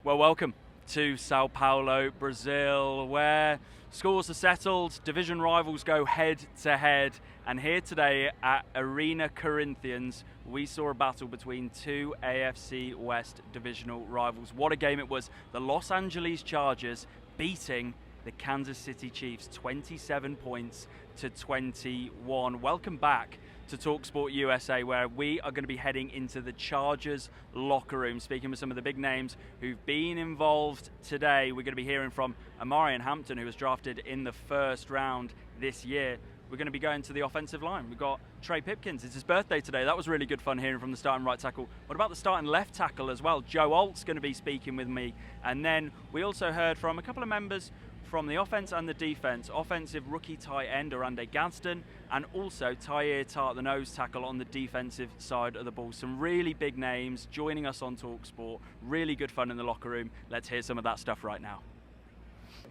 Well, welcome to Sao Paulo, Brazil, where scores are settled, division rivals go head to head, and here today at Arena Corinthians, we saw a battle between two AFC West divisional rivals. What a game it was. The Los Angeles Chargers beating the Kansas City Chiefs 27 points to 21. Welcome back to talkSPORT USA, where we are going to be heading into the Chargers locker room, speaking with some of the big names who've been involved today. We're going to be hearing from Amarian Hampton, who was drafted in the first round this year. We're going to be going to the offensive line. We've got Trey Pipkins. It's his birthday today. That was really good fun hearing from the starting right tackle. What about the starting left tackle as well? Joe Alt's going to be speaking with me. And then we also heard from a couple of members from the offense and the defense. Offensive rookie tight end Arande Gadston, and also Tyre Tart, the nose tackle, on the defensive side of the ball. Some really big names joining us on talkSPORT. Really good fun in the locker room. Let's hear some of that stuff right now.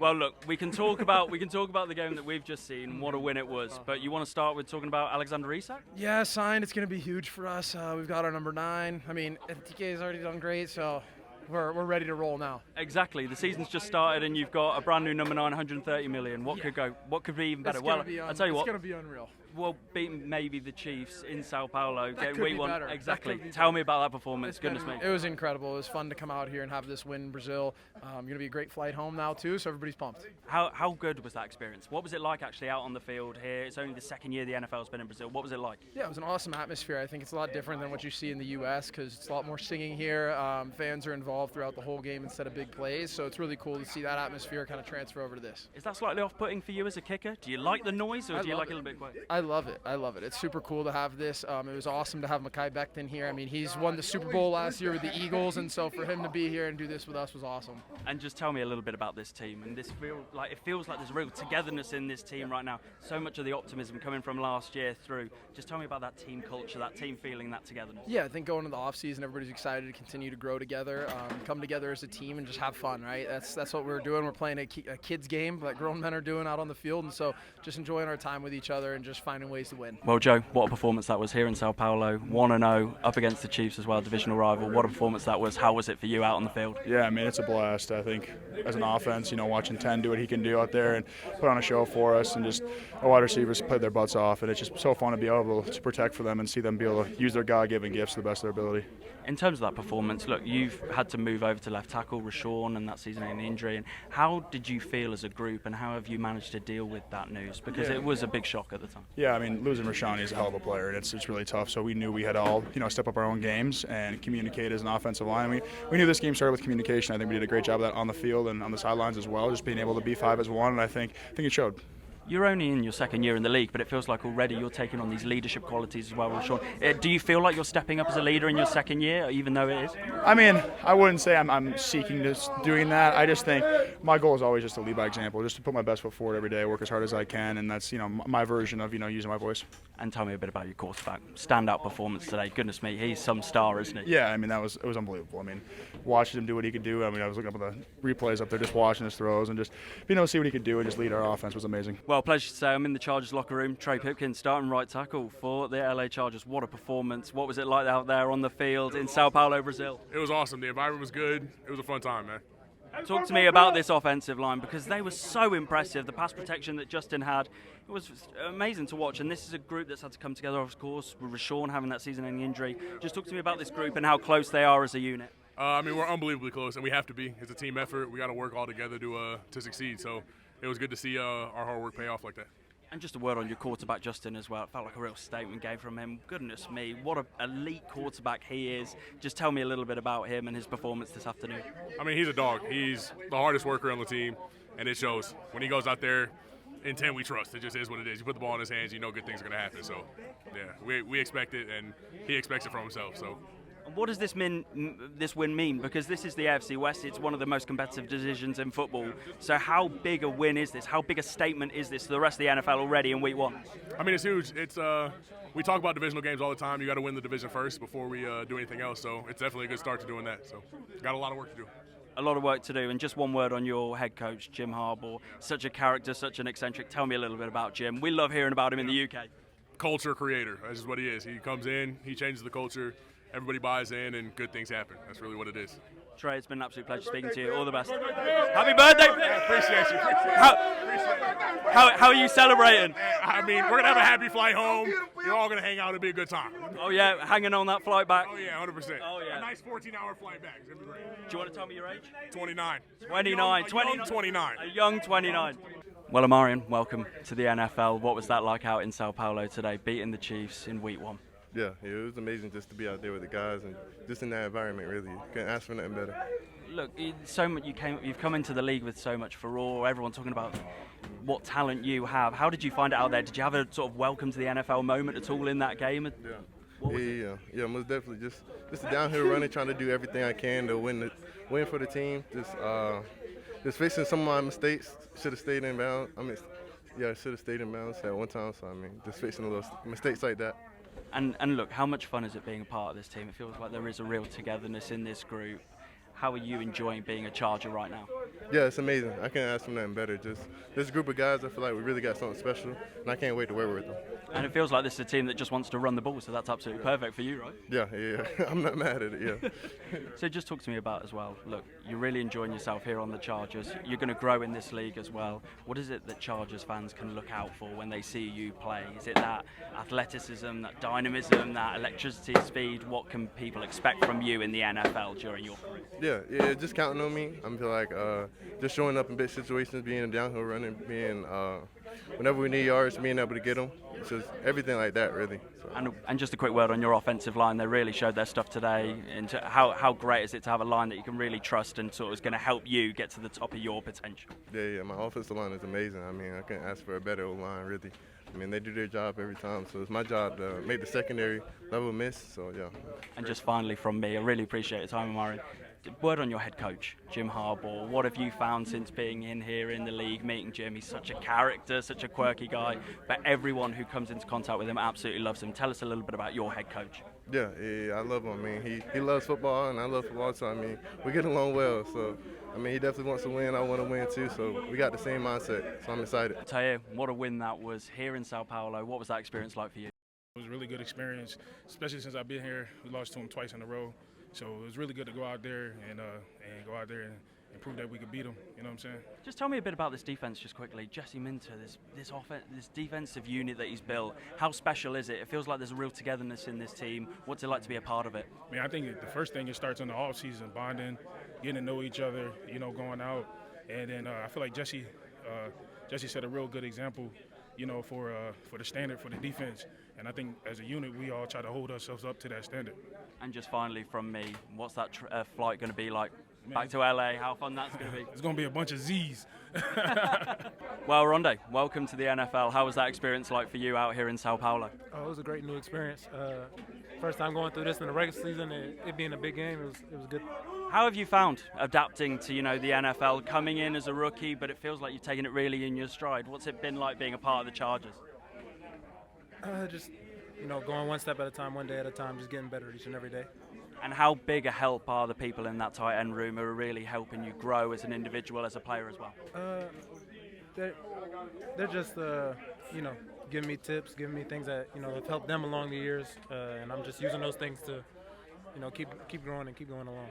Well, look, we can talk about the game that we've just seen. What a win it was! But you want to start with talking about Alexander Isak? Yeah, signed. It's going to be huge for us. We've got our number 9. I mean, TK has already done great, so we're ready to roll now. Exactly. The season's just started, and you've got a brand new number 9, 130 million. What could be even better? Well, I'll tell you what. It's going to be unreal. Well, beating maybe the Chiefs in Sao Paulo. That could be better. Exactly. Tell me about that performance. Goodness me. It was incredible. It was fun to come out here and have this win in Brazil. Going to be a great flight home now too, so everybody's pumped. How good was that experience? What was it like actually out on the field here? It's only the second year the NFL's been in Brazil. What was it like? Yeah, it was an awesome atmosphere. I think it's a lot different than what you see in the U.S. because it's a lot more singing here. Fans are involved throughout the whole game instead of big plays, so it's really cool to see that atmosphere kind of transfer over to this. Is that slightly off-putting for you as a kicker? Do you like the noise, or do you like it a little bit quiet? I love it. I love it. It's super cool to have this. It was awesome to have Mekhi Becton here. I mean, he's won the Super Bowl last year with the Eagles, and so for him to be here and do this with us was awesome. And just tell me a little bit about this team. And it feels like there's real togetherness in this team right now. So much of the optimism coming from last year through. Just tell me about that team culture, that team feeling, that togetherness. Yeah, I think going into the offseason, everybody's excited to continue to grow together, come together as a team, and just have fun, right? That's what we're doing. We're playing a kids game like grown men are doing out on the field, and so just enjoying our time with each other and just finding ways to win. Well, Joe, what a performance that was here in Sao Paulo. 1-0 up against the Chiefs as well, divisional rival. What a performance that was. How was it for you out on the field? Yeah, I mean, it's a blast. I think as an offense, watching 10 do what he can do out there and put on a show for us, and just our wide receivers play their butts off, and it's just so fun to be able to protect for them and see them be able to use their God-given gifts to the best of their ability. In terms of that performance, look, you've had to move over to left tackle, Rashawn, and that season-ending injury. And how did you feel as a group, and how have you managed to deal with that news? Because it was a big shock at the time. Yeah, I mean, losing Rashawn, he's a hell of a player, and it's really tough. So we knew we had to all, step up our own games and communicate as an offensive line. We knew this game started with communication. I think we did a great job of that on the field and on the sidelines as well, just being able to be 5 as one, and I think it showed. You're only in your second year in the league, but it feels like already you're taking on these leadership qualities as well, Rashawn. Do you feel like you're stepping up as a leader in your second year, even though it is? I mean, I wouldn't say I'm seeking this doing that. I just think my goal is always just to lead by example, just to put my best foot forward every day, work as hard as I can, and that's my version of using my voice. And tell me a bit about your quarterback. Standout performance today. Goodness me, he's some star, isn't he? Yeah, I mean, it was unbelievable. I mean, watching him do what he could do. I mean, I was looking up at the replays up there, just watching his throws, and just being able to see what he could do and just lead our offense was amazing. Well, pleasure to say I'm in the Chargers locker room. Trey Pipkins, starting right tackle for the LA Chargers. What a performance. What was it like out there on the field in Sao Paulo, Brazil? It was awesome. The environment was good. It was a fun time, man. Talk to me about this offensive line, because they were so impressive. The pass protection that Justin had, it was amazing to watch. And this is a group that's had to come together, of course, with Rashawn having that season-ending injury. Just talk to me about this group and how close they are as a unit. I mean, we're unbelievably close, and we have to be. It's a team effort. We got to work all together to succeed. So it was good to see our hard work pay off like that. And just a word on your quarterback, Justin, as well. It felt like a real statement game from him. Goodness me, what an elite quarterback he is. Just tell me a little bit about him and his performance this afternoon. I mean, he's a dog. He's the hardest worker on the team, and it shows. When he goes out there, in 10 we trust. It just is what it is. You put the ball in his hands, you know good things are going to happen. So, yeah, we expect it, and he expects it from himself. So. What does this win mean? Because this is the AFC West. It's one of the most competitive divisions in football. So how big a win is this? How big a statement is this to the rest of the NFL already in week 1? I mean, it's huge. It's we talk about divisional games all the time. You got to win the division first before we do anything else. So it's definitely a good start to doing that. So got a lot of work to do. A lot of work to do. And just one word on your head coach, Jim Harbaugh. Such a character, such an eccentric. Tell me a little bit about Jim. We love hearing about him in the UK. Culture creator. That's just what he is. He comes in, he changes the culture. Everybody buys in, and good things happen. That's really what it is. Trey, it's been an absolute pleasure speaking to you. All the best. Happy birthday! Appreciate you. How are you celebrating? I mean, we're going to have a happy flight home. You're all going to hang out. It'll be a good time. Oh, yeah, hanging on that flight back. Oh, yeah, 100%. Oh, yeah. A nice 14-hour flight back. It's going to be great. Do you want to tell me your age? 29. 29. A young 29. A young 29. Well, Amarian, welcome to the NFL. What was that like out in Sao Paulo today, beating the Chiefs in week 1? Yeah, it was amazing just to be out there with the guys and just in that environment. Really, you couldn't ask for nothing better. Look, you've come into the league with so much furore. Everyone talking about what talent you have. How did you find it out there? Did you have a sort of welcome to the NFL moment at all in that game? Yeah, most definitely. Just a downhill running, trying to do everything I can to win for the team. Just facing some of my mistakes. Should have stayed in bounds. Should have stayed in bounds at one time. So just facing a little mistakes like that. And look, how much fun is it being a part of this team? It feels like there is a real togetherness in this group. How are you enjoying being a Charger right now? Yeah, it's amazing. I can't ask for nothing better. Just this group of guys, I feel like we really got something special, and I can't wait to work with them. And it feels like this is a team that just wants to run the ball, so that's absolutely perfect for you, right? Yeah. I'm not mad at it, yeah. So just talk to me about as well. Look, you're really enjoying yourself here on the Chargers. You're going to grow in this league as well. What is it that Chargers fans can look out for when they see you play? Is it that athleticism, that dynamism, that electricity, speed? What can people expect from you in the NFL during your career? Yeah, just counting on me. I feel like just showing up in big situations, being a downhill running, being whenever we need yards, being able to get them. It's just everything like that, really. So. And just a quick word on your offensive line. They really showed their stuff today. Into how great is it to have a line that you can really trust and sort of is going to help you get to the top of your potential? Yeah, my offensive line is amazing. I can't ask for a better line, really. They do their job every time, so it's my job to make the secondary level miss. So yeah. And just finally from me, I really appreciate your time, Amarian. Word on your head coach, Jim Harbaugh. What have you found since being in here in the league, meeting Jim? He's such a character, such a quirky guy, but everyone who comes into contact with him absolutely loves him. Tell us a little bit about your head coach. Yeah, I love him. He loves football, and I love football, so we get along well. So he definitely wants to win. I want to win too. So we got the same mindset. So I'm excited. I'll tell you, what a win that was here in Sao Paulo. What was that experience like for you? It was a really good experience, especially since I've been here. We lost to them twice in a row. So it was really good to go out there and go out there and prove that we could beat them. You know what I'm saying? Just tell me a bit about this defense, just quickly. Jesse Minter, this defensive unit that he's built. How special is it? It feels like there's a real togetherness in this team. What's it like to be a part of it? I think the first thing, it starts in the off season, bonding, getting to know each other. Going out, and then I feel like Jesse set a real good example. For the standard for the defense. And I think as a unit, we all try to hold ourselves up to that standard. And just finally from me, what's that flight going to be like? Back to LA, how fun that's going to be? It's going to be a bunch of Z's. Well, Arande, welcome to the NFL. How was that experience like for you out here in Sao Paulo? Oh, it was a great new experience. First time going through this in the regular season, it being a big game, it was good. How have you found adapting to the NFL, coming in as a rookie, but it feels like you've taken it really in your stride? What's it been like being a part of the Chargers? Just going one step at a time, one day at a time, just getting better each and every day. And how big a help are the people in that tight end room who are really helping you grow as an individual, as a player as well? They're just giving me tips, giving me things that have helped them along the years, and I'm just using those things to keep growing and keep going along.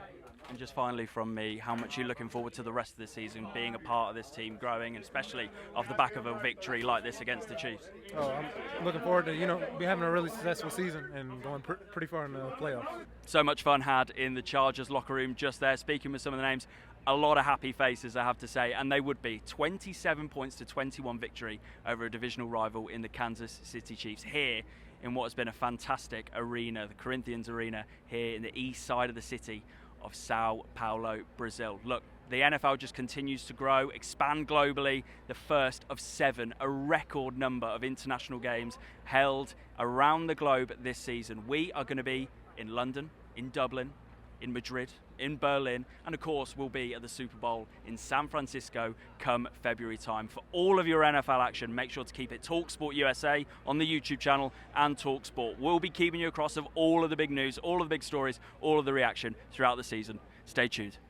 And just finally from me, how much are you looking forward to the rest of the season, being a part of this team, growing, and especially off the back of a victory like this against the Chiefs? Oh, I'm looking forward to be having a really successful season and going pretty far in the playoffs. So much fun had in the Chargers locker room just there, speaking with some of the names. A lot of happy faces, I have to say, and they would be 27 points to 21 victory over a divisional rival in the Kansas City Chiefs here in what has been a fantastic arena, the Corinthians Arena here in the east side of the city of Sao Paulo, Brazil. Look, the NFL just continues to grow, expand globally. The first of 7, a record number of international games held around the globe this season. We are going to be in London, in Dublin, in Madrid, in Berlin, and of course we'll be at the Super Bowl in San Francisco come February time. For all of your NFL action, make sure to keep it talkSPORT USA on the YouTube channel and talkSPORT. We'll be keeping you across of all of the big news, all of the big stories, all of the reaction throughout the season. Stay tuned.